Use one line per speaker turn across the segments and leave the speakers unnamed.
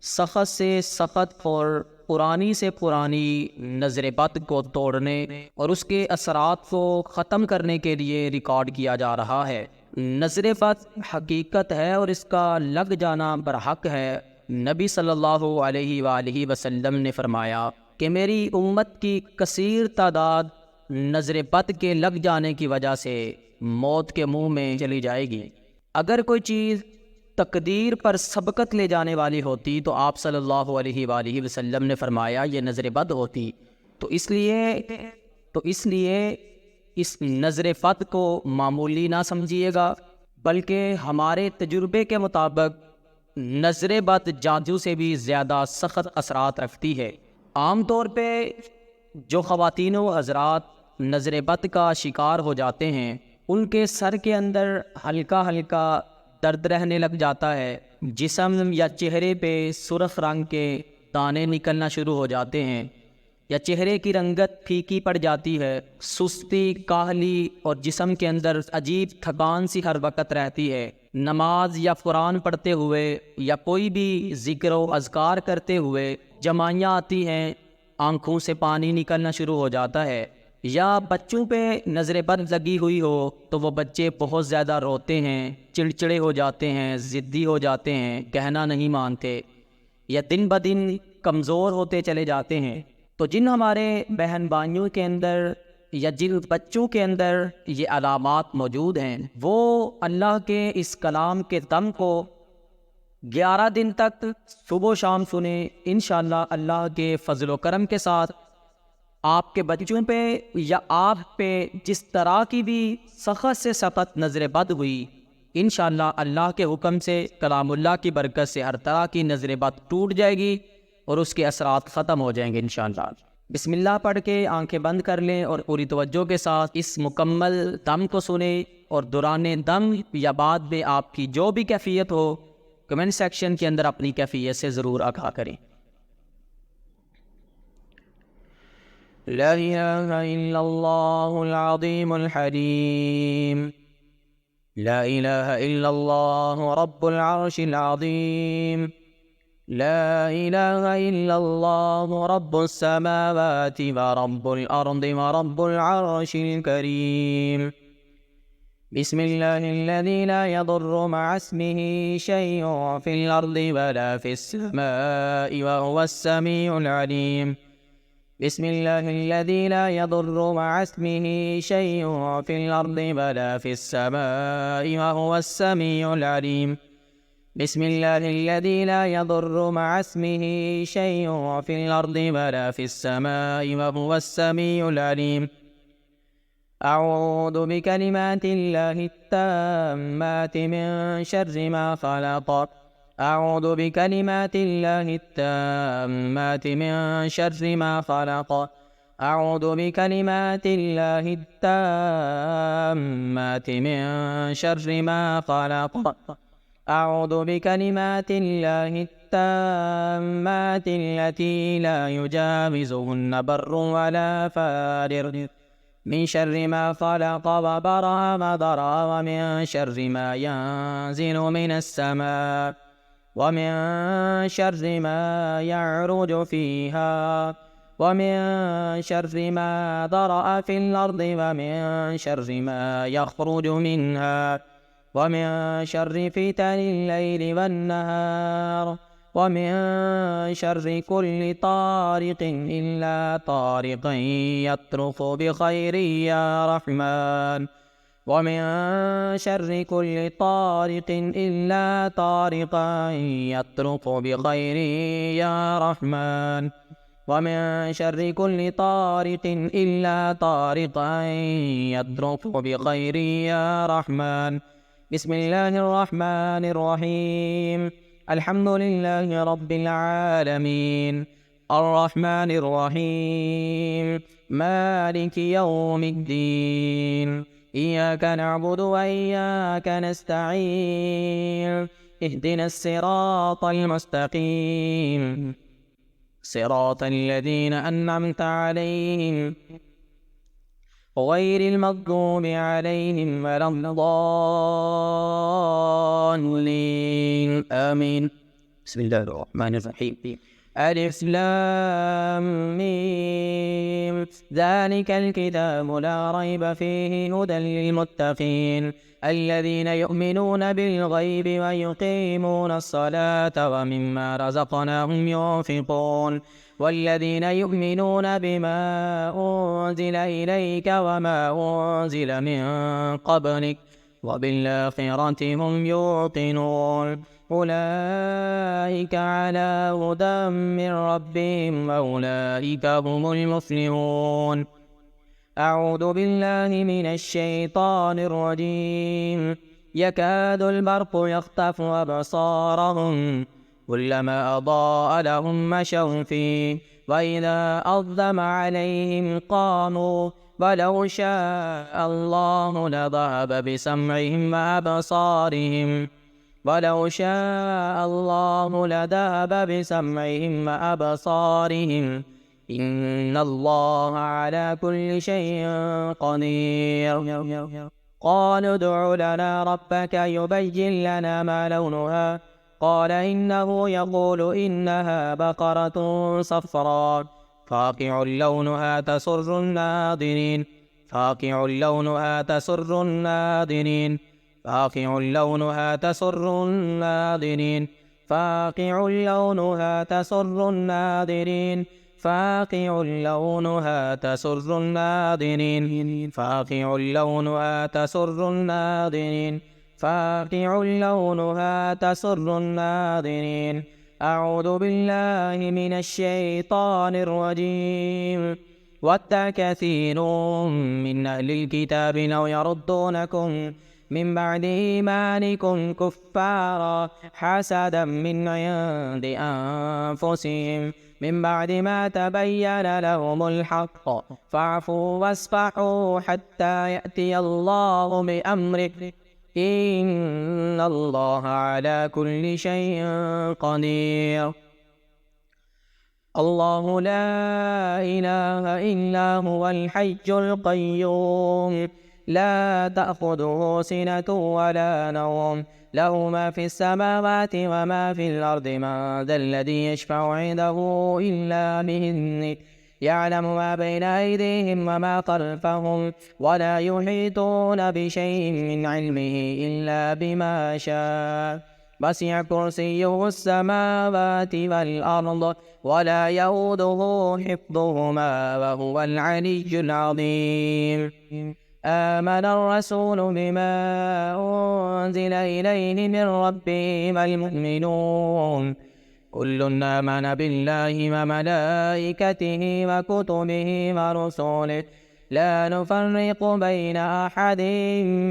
سخت سے سخت اور پرانی سے پرانی نظر بد کو توڑنے اور اس کے اثرات کو ختم کرنے کے لیے ریکارڈ کیا جا رہا ہے۔ نظر بد حقیقت ہے اور اس کا لگ جانا برحق ہے۔ نبی صلی اللہ علیہ وآلہ وسلم نے فرمایا کہ میری امت کی کثیر تعداد نظر بد کے لگ جانے کی وجہ سے موت کے منہ میں چلی جائے گی۔ اگر کوئی چیز تقدیر پر سبقت لے جانے والی ہوتی تو آپ صلی اللہ علیہ وآلہ وسلم نے فرمایا یہ نظر بد ہوتی۔ تو اس لیے اس نظر بد کو معمولی نہ سمجھیے گا، بلکہ ہمارے تجربے کے مطابق نظر بد جادو سے بھی زیادہ سخت اثرات رکھتی ہے۔ عام طور پہ جو خواتین و حضرات نظر بد کا شکار ہو جاتے ہیں ان کے سر کے اندر ہلکا ہلکا درد رہنے لگ جاتا ہے، جسم یا چہرے پہ سرخ رنگ کے دانے نکلنا شروع ہو جاتے ہیں، یا چہرے کی رنگت پھیکی پڑ جاتی ہے، سستی، کاہلی اور جسم کے اندر عجیب تھکان سی ہر وقت رہتی ہے۔ نماز یا قرآن پڑھتے ہوئے یا کوئی بھی ذکر و اذکار کرتے ہوئے جمائیاں آتی ہیں، آنکھوں سے پانی نکلنا شروع ہو جاتا ہے، یا بچوں پہ نظر بد لگی ہوئی ہو تو وہ بچے بہت زیادہ روتے ہیں، چڑچڑے ہو جاتے ہیں، ضدی ہو جاتے ہیں، کہنا نہیں مانتے، یا دن بدن کمزور ہوتے چلے جاتے ہیں۔ تو جن ہمارے بہن بھائیوں کے اندر یا جن بچوں کے اندر یہ علامات موجود ہیں وہ اللہ کے اس کلام کے دم کو 11 دن تک صبح و شام سنیں، انشاءاللہ اللہ کے فضل و کرم کے ساتھ آپ کے بچوں پہ یا آپ پہ جس طرح کی بھی سخت سے سخت نظر بد ہوئی، انشاءاللہ اللہ کے حکم سے کلام اللہ کی برکت سے ہر طرح کی نظر بد ٹوٹ جائے گی اور اس کے اثرات ختم ہو جائیں گے انشاءاللہ۔ بسم اللہ پڑھ کے آنکھیں بند کر لیں اور پوری توجہ کے ساتھ اس مکمل دم کو سنیں، اور دوران دم یا بعد میں آپ کی جو بھی کیفیت ہو کمنٹ سیکشن کے اندر اپنی کیفیت سے ضرور آگاہ کریں۔ لا الہ الا اللہ العظیم الحلیم، لا الہ الا اللہ رب العرش العظیم، لا الہ الا اللہ رب السماوات ورب الارض ورب العرش الكریم۔ بسم اللہ الذي لا يضر مع اسمه شيء في الارض ولا في السماء وهو السميع العليم۔ بسم الله الذي لا يضر مع اسمه شيء في الأرض ولا في السماء وهو السميع العليم۔ بسم الله الذي لا يضر مع اسمه شيء في الأرض ولا في السماء وهو السميع العليم۔ أعوذ بكلمات الله التامات من شر ما خلق، أعوذ بكلمات الله التامات من شر ما خلق، أعوذ بكلمات الله التامات من شر ما خلق، أعوذ بكلمات الله التامات التي لا يجاوزهن بر ولا فاجر، من شر ما خلق وبرأ ما ذرأ، ومن شر ما ينزل من السماء، ومن شر ما يعرج فيها، ومن شر ما ذرأ في الأرض، ومن شر ما يخرج منها، ومن شر فتن الليل والنهار، ومن شر كل طارق إلا طارقا يطرق بخير يا رحمن، ومن شر كل طارق إلا طارقا يطرق بخير يا رحمن، ومن شر كل طارق إلا طارقا يطرق بخير يا رحمن۔ بسم الله الرحمن الرحيم، الحمد لله رب العالمين، الرحمن الرحيم، مالك يوم الدين، إياك نعبد وإياك نستعين، اهدنا الصراط المستقيم، صراط الذين أنعمت عليهم غير المغضوب عليهم ولا الضالين، آمين۔ بسم الله الرحمن الرحيم. ألف لام ميم ذلك الكتاب لا ريب فيه هدى للمتقين الذين يؤمنون بالغيب ويقيمون الصلاة ومما رزقناهم ينفقون والذين يؤمنون بما أنزل إليك وما أنزل من قبلك وبالآخرة هم يوقنون أولئك على هدى من ربهم وأولئك هم المفلحون. أعوذ بالله من الشيطان الرجيم. يكاد البرق يخطف أبصارهم كلما أضاء لهم مشوا فيه وإذا أظلم عليهم قاموا ولو شاء الله لذهب بسمعهم وأبصارهم ولو شاء الله لذهب بسمعهم وأبصارهم إن الله على كل شيء قدير. قالوا ادع لنا ربك يبين لنا ما لونها قال إنه يقول إنها بقرة صفراء فاقع لونها تسر الناظرين فاقع لونها تسر الناظرين فاقع لونها تسر الناظرين فاقع لونها تسر الناظرين فاقع لونها تسر الناظرين فاقع لونها تسر الناظرين فاقع لونها تسر الناظرين. أعوذ بالله من الشيطان الرجيم. ود كثير من أهل الكتاب لو يردونكم من بعد إيمانكم كفارا حسدا من عند أنفسهم من بعد ما تبين لهم الحق فاعفوا واصفحوا حتى يأتي الله بأمره إن الله على كل شيء قدير. الله لا إله إلا هو الحي القيوم لا تأخذه سنة ولا نوم له ما في السماوات وما في الأرض من ذا الذي يشفع عنده إلا بإذنه يعلم ما بين أيديهم وما خلفهم ولا يحيطون بشيء من علمه إلا بما شاء وسع كرسيه السماوات والأرض ولا يؤوده حفظهما وهو العلي العظيم. آمن الرسول بما أنزل إليه من ربه والمؤمنون كل آمن بالله وملائكته وكتبه ورسله لا نفرق بين أحد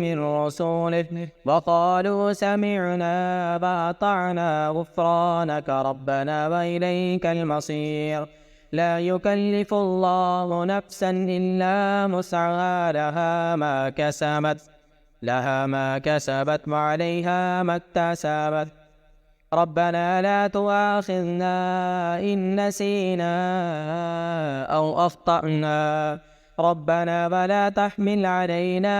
من رسله وقالوا سمعنا وأطعنا غفرانك ربنا وإليك المصير. لا يكلف الله نفسا إلا وسعها لها ما كسبت وعليها ما اكتسبت ربنا لا تؤاخذنا إن نسينا أو أخطأنا ربنا ولا تحمل علينا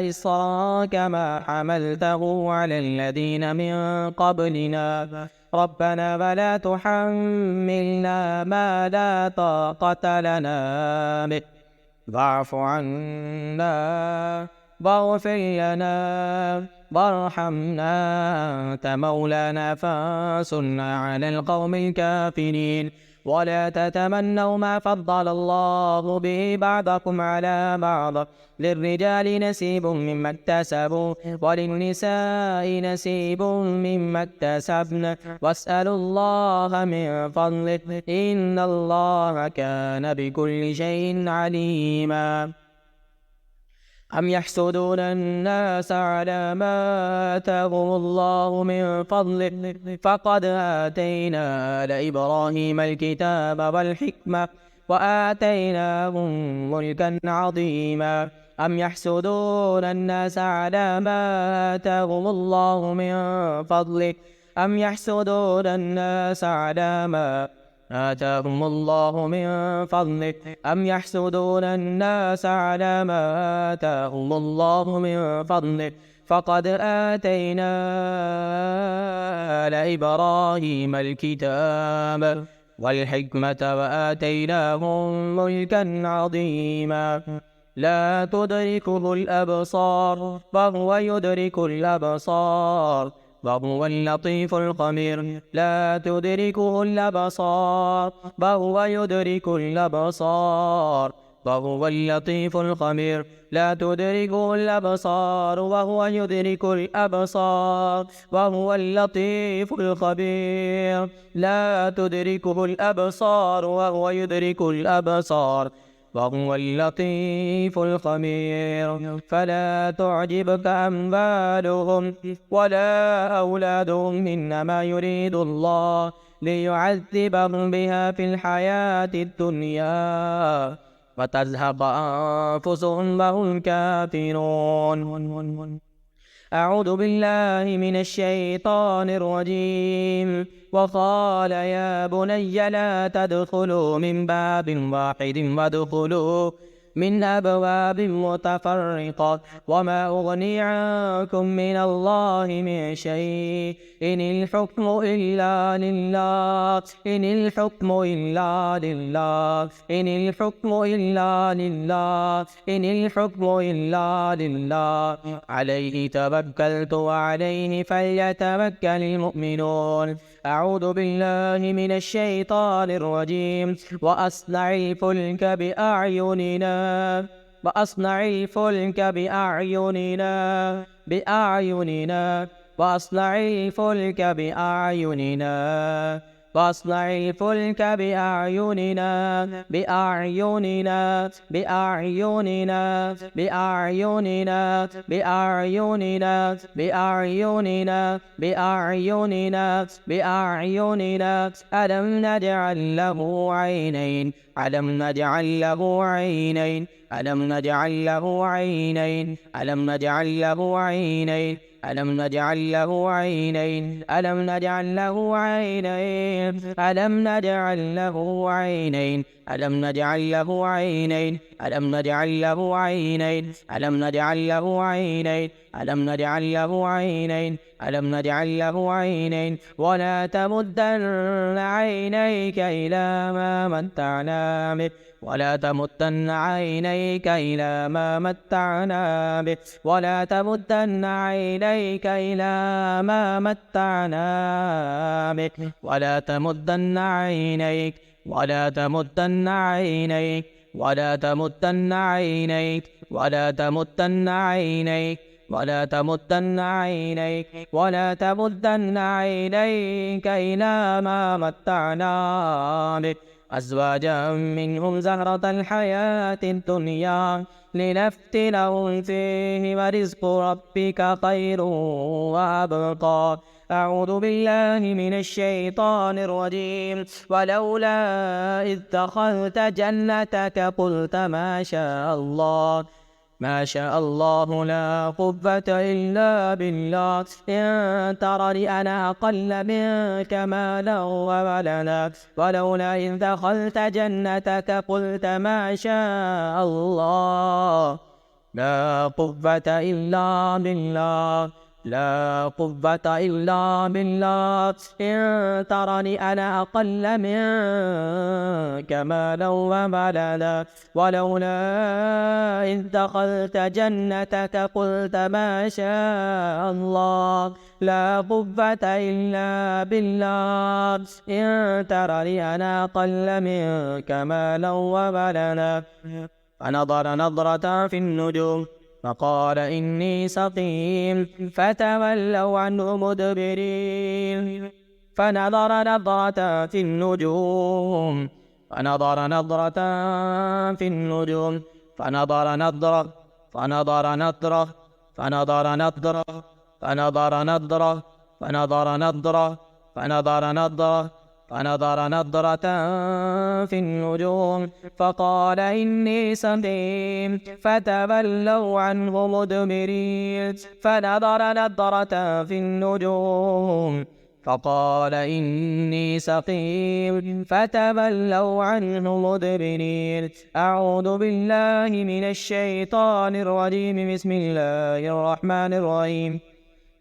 إصرا كما حملته على الذين من قبلنا ربنا ولا تحملنا ما لا طاقة لنا به واعف عنا واغفر لنا وارحمنا أنت مولانا فانصرنا على القوم الكافرين. ولا تتمنوا ما فضل الله به بعضكم على بعض للرجال نصيب مما اكتسبوا وللنساء نصيب مما اكتسبن واسألوا الله من فضله إن الله كان بكل شيء عليما. أم يحسدون الناس على ما آتاهم الله من فضله فقد آتينا لإبراهيم الكتاب والحكمة وآتيناهم ملكا عظيما. أم يحسدون الناس على ما آتاهم الله من فضله أم يحسدون الناس على ما آتاهم الله من فضله أم يحسدون الناس على ما آتاهم الله من فضله فقد آتينا آل إبراهيم الكتاب والحكمة وآتيناهم ملكا عظيما لا تدركه الأبصار وهو يدرك الأبصار وهو اللطيف الخبير لا تدركه الأبصار وهو يدرك الأبصار وهو اللطيف الخبير لا تدركه الأبصار وهو يدرك الأبصار وهو اللطيف الخبير لا تدركه الأبصار وهو يدرك الأبصار وهو اللطيف الخبير فلا تعجبك أموالهم ولا أولادهم إنما يريد الله ليعذبهم بها في الحياة الدنيا وتذهب أنفسهم وهم كافرون. أعوذ بالله من الشيطان الرجيم. وقال يا بني لا تدخلوا من باب واحد وادخلوا من أبواب متفرقة وما أغني عنكم من الله من شيء إن الحكم إلا لله إن الحكم إلا لله إن الحكم إلا لله إن الحكم إلا لله عليه توكلت وعليه فليتوكل المؤمنون. أعوذ بالله من الشيطان الرجيم. وأصنع الفلك بأعيننا وأصنع الفلك بأعيننا وأصنع الفلك بأعيننا وأصنع الفلك بأعيننا بأعيننا بأعيننا بأعيننا بأعيننا بأعيننا بأعيننا بأعيننا ألم نجعل له عينين ألم نجعل له عينين ألم نجعل له عينين ألم نجعل له عينين ألم نجعل له عينين ألم نجعل له عينين ألم نجعل له عينين ألم نجعل له عينين ألم نجعل له عينين ألم نجعل له عينين ألم نجعل له عينين ألم نجعل له عينين ولا تمدن عينيك إلى ما متعنا به ولا تمدن عينيك إلى ما متعنا به ولا تمدن عينيك إلى ما متعنا به ولا تمدن عينيك ولا تمدن عينيك ولا تمدن عينيك ولا تمدن عينيك ولا تمدن عينيك ولا تمدن عينيك إلى ما متعنا به أزواجا منهم زهرة الحياة الدنيا لنفتنهم فيه ورزق ربك خير وأبقى. أعوذ بالله من الشيطان الرجيم. ولولا إذ دخلت جنتك قلت ما شاء الله لا قوة إلا بالله إن ترني أنا أقل منك مالا وولدا ولولا إذ دخلت جنتك قلت ما شاء الله لا قوة إلا بالله لا قوة إلا بالله إن ترني أنا أقل منك مالا وولدا ولولا إذ دخلت جنتك قلت ما شاء الله لا قوة إلا بالله إن ترني أنا أقل منك مالا وولدا فنظر نظرة في النجوم فقال إني سقيم فتولوا عنه مدبرين. فنظر نظرة في النجوم فنظر نظرة في النجوم فنظر نظرة فنظر نظرة فنظر نظرة فنظر نظرة فنظر نظرة فنظر نظرة فنظر نظرة في النجوم فقال إني سقيم فتولوا عنه مدبرين. فنظر نظرة في النجوم فقال إني سقيم فتولوا عنه مدبرين. أعوذ بالله من الشيطان الرجيم. بسم الله الرحمن الرحيم.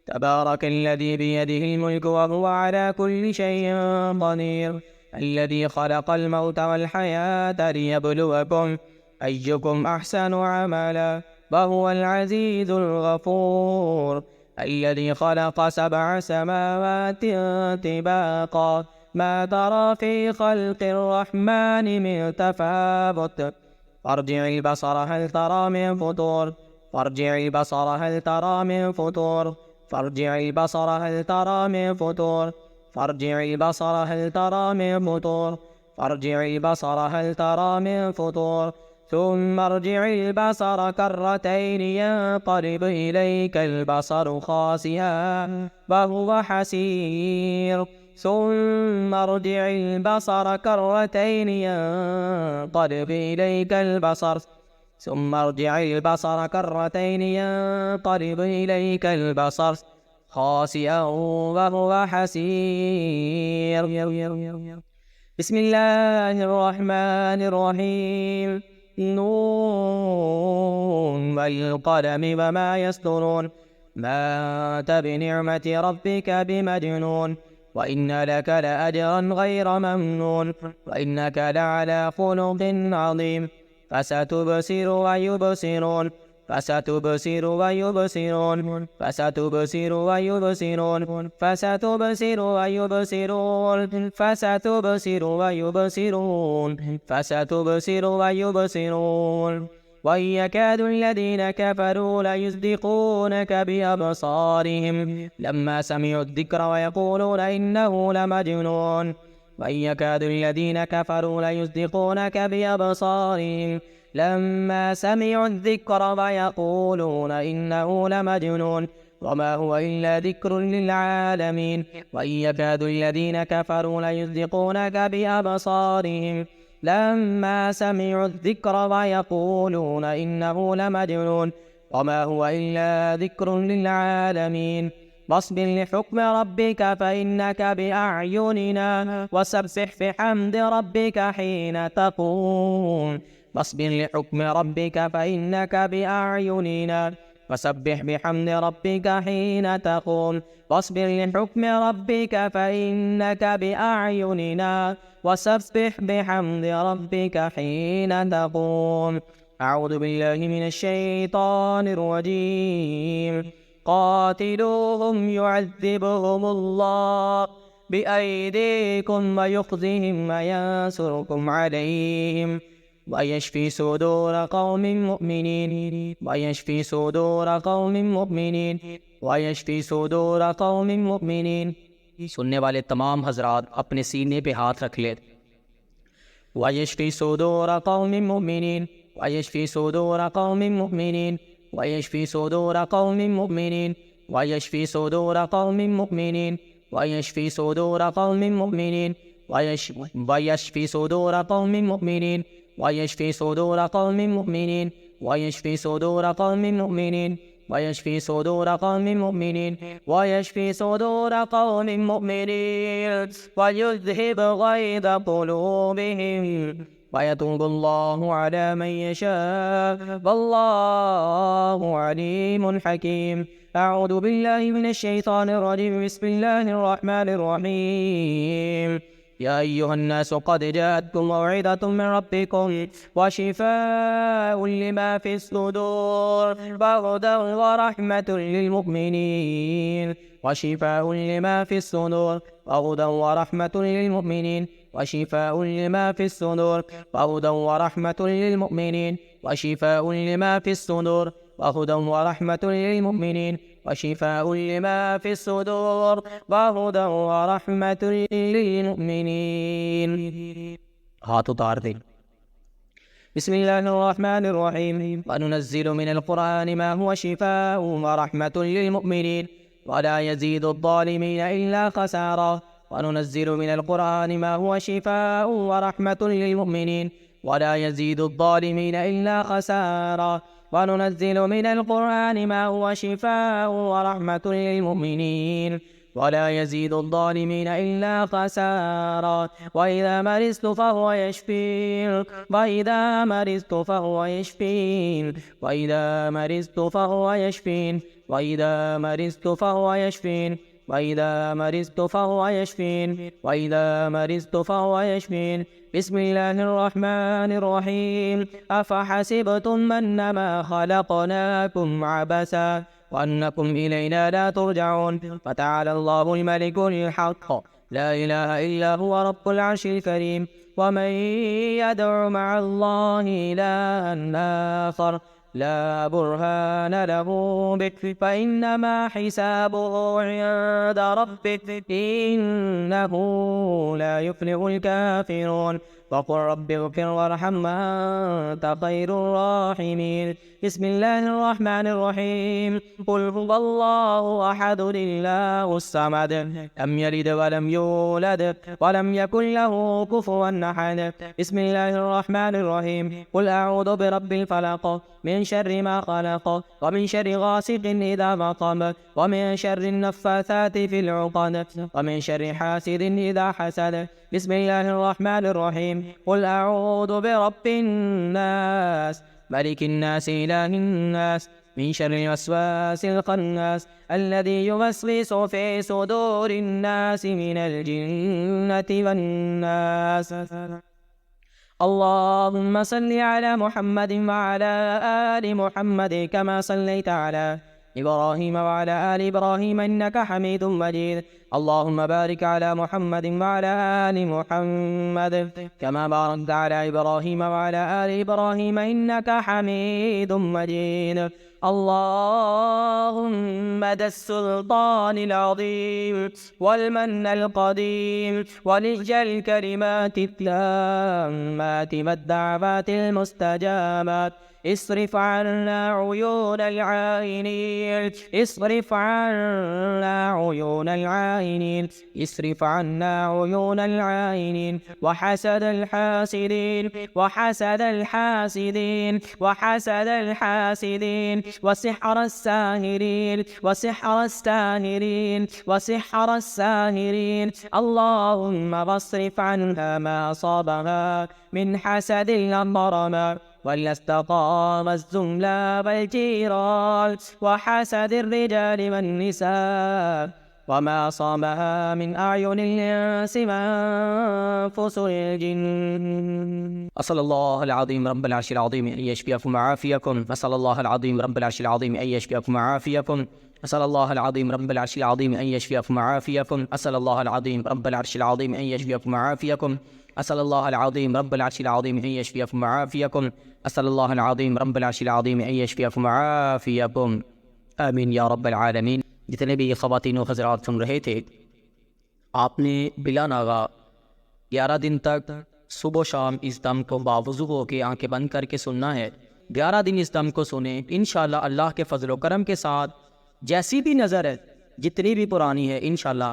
تبارك الذي بيده الملك وهو على كل شيء قدير، الذي خلق الموت والحياة ليبلوكم أيكم أحسن عملا وهو العزيز الغفور، الذي خلق 7 سماوات طباقا ما ترى في خلق الرحمن من تفاوت فارجع البصر هل ترى من فطور فارجع البصر هل ترى من فطور فارجع البصر هل ترى من فطور فارجع البصر هل ترى من فطور فارجع البصر هل ترى من فطور ثم ارجع البصر كرتين ينقلب إليك البصر خاسئا وهو حسير ثم ارجع البصر كرتين ينقلب إليك البصر ثم ارجع البصر كرتين ينقلب إليك البصر خاسئا وهو حسير. بسم الله الرحمن الرحيم. نون والقلم وما يسطرون ما أنت بنعمة ربك بمجنون وإن لك لأجرا غير ممنون وإنك لعلى خلق عظيم. فستبصر ويبصرون فستبصر ويبصرون فستبصر ويبصرون فستبصر ويبصرون فستبصر ويبصرون فستبصر ويبصرون. وإن يكاد الذين كفروا ليزلقونك بأبصارهم لما سمعوا الذكر ويقولون إنه لمجنون. وإن يكاد الذين كفروا ليزلقونك بأبصارهم لما سمعوا الذكر ويقولون إنه لمجنون وما هو إلا ذكر للعالمين. وإن يكاد الذين كفروا ليزلقونك بأبصارهم لما سمعوا الذكر ويقولون إنه لمجنون وما هو إلا ذكر للعالمين. واصبر لحكم ربك فإنك بأعيننا وسبح بحمد ربك حين تقوم. واصبر لحكم ربك فإنك بأعيننا وسبح بحمد ربك حين تقوم. واصبر لحكم ربك فإنك بأعيننا وسبح بحمد ربك حين تقوم. أعوذ بالله من الشيطان الرجيم. قاتلوهم يعذبهم الله بأيديكم ويخزهم وينصركم عليهم ويشفي صدور قوم مؤمنين ويشفي صدور قوم مؤمنين ويشفي صدور قوم مؤمنين. सुनने वाले तमाम हजरात अपने सीने पे हाथ रख ले. वयशफी सुदूर कौम मुमिनीन वयशफी सुदूर कौम मुमिनीन वयशफी सुदूर कौम मुमिनीन वयशफी सुदूर कौम मुमिनीन वयशफी सुदूर कौम मुमिनीन वयशफी सुदूर कौम मुमिनीन वयशफी सुदूर कौम मुमिनीन वयशफी सुदूर कौम मुमिनीन ويشفي صدور قوم مؤمنين ويشفي صدور قوم مؤمنين ويذهب غيظ قلوبهم ويتوب الله على من يشاء والله عليم حكيم. أعوذ بالله من الشيطان الرجيم. بسم الله الرحمن الرحيم. يا أيها الناس قد جاءتكم موعظة من ربكم وشفاء لما في الصدور وهدى ورحمة للمؤمنين وشفاء لما في الصدور وهدى ورحمة للمؤمنين وشفاء لما في الصدور وهدى ورحمة للمؤمنين وشفاء لما في الصدور وهدى ورحمة للمؤمنين وشفاء لما في الصدور وهدى ورحمة للمؤمنين. हाथ उतार दे. بسم الله الرحمن الرحيم. وننزل من القرآن ما هو شفاء ورحمة للمؤمنين ولا يزيد الظالمين إلا خسارا. وننزل من القرآن ما هو شفاء ورحمة للمؤمنين ولا يزيد الظالمين إلا خسارا. وننزل من القرآن ما هو شفاء ورحمة للمؤمنين ولا يزيد الظالمين إلا خسارا وإذا مرضت فهو يشفين وإذا مرضت فهو يشفين وإذا مرضت فهو يشفين وإذا مرضت فهو يشفين وإذا مرضت فهو يشفين وإذا مرضت فهو يشفين. بسم الله الرحمن الرحيم. أفحسبتم أنما خلقناكم عبثا وأنكم إلينا لا ترجعون فتعالى الله الملك الحق لا إله إلا هو رب العرش الكريم. ومن يدع مع الله إلها آخر لا برهان له به فإنما حسابه عند ربه إنه لا يفلح الكافرون. وقل رب اغفر وارحم وأنت خير الراحمين. بسم الله الرحمن الرحيم. قل هو الله أحد الله الصمد لم يلد ولم يولد ولم يكن له كفوا أحد. بسم الله الرحمن الرحيم. قل أعوذ برب الفلق من شر ما خلق ومن شر غاسق إذا وقب ومن شر النفاثات في العقد ومن شر حاسد إذا حسد. بسم الله الرحمن الرحيم. قل أعوذ برب الناس ملك الناس إله الناس من شر الوسواس الخناس الذي يوسوس في صدور الناس من الجنة والناس. اللهم صل على محمد وعلى آل محمد كما صليت على إبراهيم وعلى آل إبراهيم إنك حميد مجيد. اللهم بارك على محمد وعلى آل محمد كما باركت على إبراهيم وعلى آل إبراهيم إنك حميد مجيد. اللهم ذا السلطان العظيم والمن القديم ولج الكلمات التامات والدعوات المستجابات اصرف عنا عيون العائنين اصرف عنا عيون العائنين اصرف عنا عيون العائنين وحسد الحاسدين وحسد الحاسدين وحسد الحاسدين وسحر الساهرين وسحر الساهرين وسحر الساهرين. اللهم واصرف عنها ما أصابها من حسد الأمرما والاستقام الزملا والجيران وحسد الرجال والنساء وما أصابها من أعين الإنس وأنفس الجن. أسأل الله العظيم رب العرش العظيم أن يشفيكم ويعافيكم. أسأل الله العظيم رب العرش العظيم أن يشفيكم ويعافيكم. أسأل الله العظيم رب العرش العظيم أن يشفيكم ويعافيكم. أسأل الله العظيم رب العرش العظيم أن يشفيكم ويعافيكم. أسأل الله العظيم رب العرش العظيم أن يشفيكم ويعافيكم. أسأل الله العظيم رب العرش العظيم أن يشفيكم ويعافيكم. آمين या रब्बल आलमीन। जितने भी ख़वातीन व हज़रात सुन रहे थे, आपने बिला नागा 11 दिन तक सुबह शाम इस दम को बावज़ू हो के आँखें बंद करके सुनना है। 11 दिन इस दम को सुने, इंशाअल्लाह अल्लाह के फजल व करम के साथ जैसी भी नज़र है जितनी भी पुरानी है इंशाअल्लाह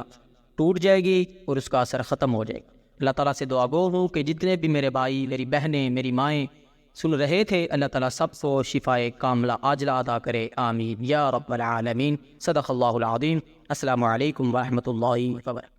टूट जाएगी और उसका असर ख़त्म हो जाएगा। अल्लाह ताला से दुआ गो हूँ कि जितने भी मेरे भाई, मेरी बहनें, मेरी माएँ सुन रहे थे, अल्लाह ताला सबको शिफाए कामला आजला अदा करे। आमीन या रब्बल आलमीन। सदक़ल्लाहुल अज़ीम। अस्सलामु अलैकुम व रहमतुल्लाहि व बरकातुहू।